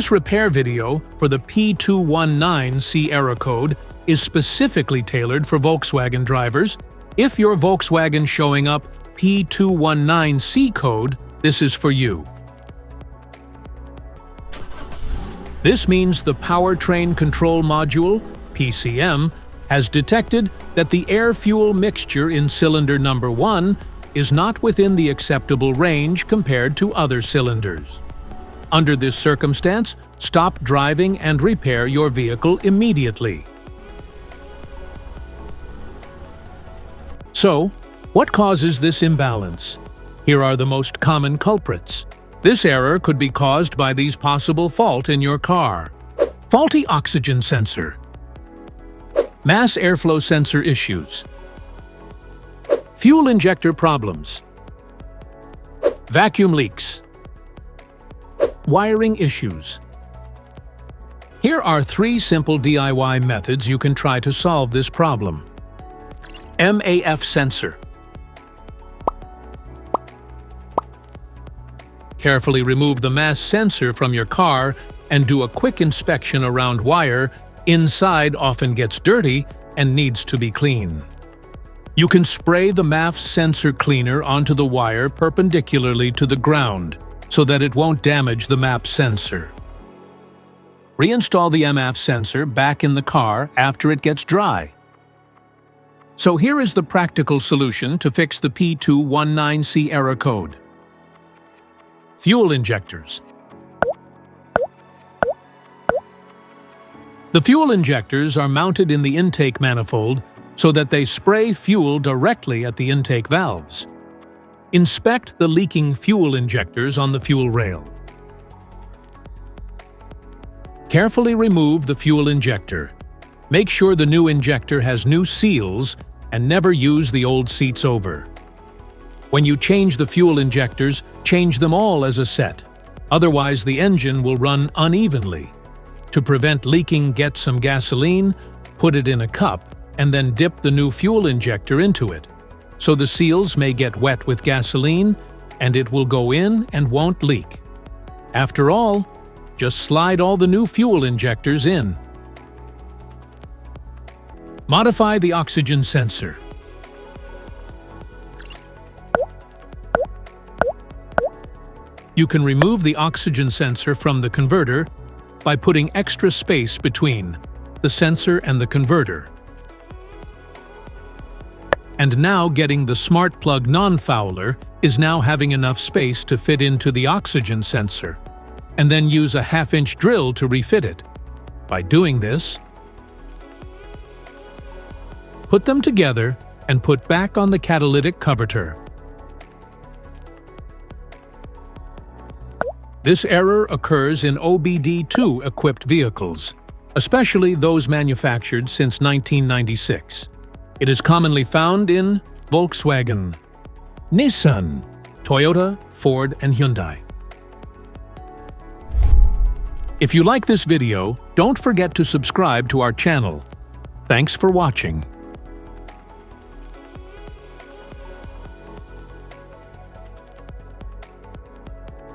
This repair video for the P219C error code is specifically tailored for Volkswagen drivers. If your Volkswagen showing up P219C code, this is for you. This means the Powertrain Control Module, PCM, has detected that the air-fuel mixture in cylinder number 1 is not within the acceptable range compared to other cylinders. Under this circumstance, stop driving and repair your vehicle immediately. So, what causes this imbalance? Here are the most common culprits. This error could be caused by these possible faults in your car. Faulty oxygen sensor. Mass airflow sensor issues. Fuel injector problems. Vacuum leaks. Wiring issues. Here are 3 simple DIY methods you can try to solve this problem. MAF Sensor. Carefully remove the mass sensor from your car and do a quick inspection around wire. Inside often gets dirty and needs to be cleaned. You can spray the MAF sensor cleaner onto the wire perpendicularly to the ground so that it won't damage the MAF sensor. Reinstall the MAF sensor back in the car after it gets dry. So here is the practical solution to fix the P219C error code. Fuel injectors. The fuel injectors are mounted in the intake manifold so that they spray fuel directly at the intake valves. Inspect the leaking fuel injectors on the fuel rail. Carefully remove the fuel injector. Make sure the new injector has new seals and never use the old seats over. When you change the fuel injectors, change them all as a set. Otherwise, the engine will run unevenly. To prevent leaking, get some gasoline, put it in a cup, and then dip the new fuel injector into it. So the seals may get wet with gasoline, and it will go in and won't leak. After all, just slide all the new fuel injectors in. Modify the oxygen sensor. You can remove the oxygen sensor from the converter by putting extra space between the sensor and the converter. And now getting the smart plug non-fouler is now having enough space to fit into the oxygen sensor, and then use a 1/2-inch drill to refit it. By doing this, put them together and put back on the catalytic converter. This error occurs in OBD2 equipped vehicles, especially those manufactured since 1996. It is commonly found in Volkswagen, Nissan, Toyota, Ford, and Hyundai. If you like this video, don't forget to subscribe to our channel. Thanks for watching.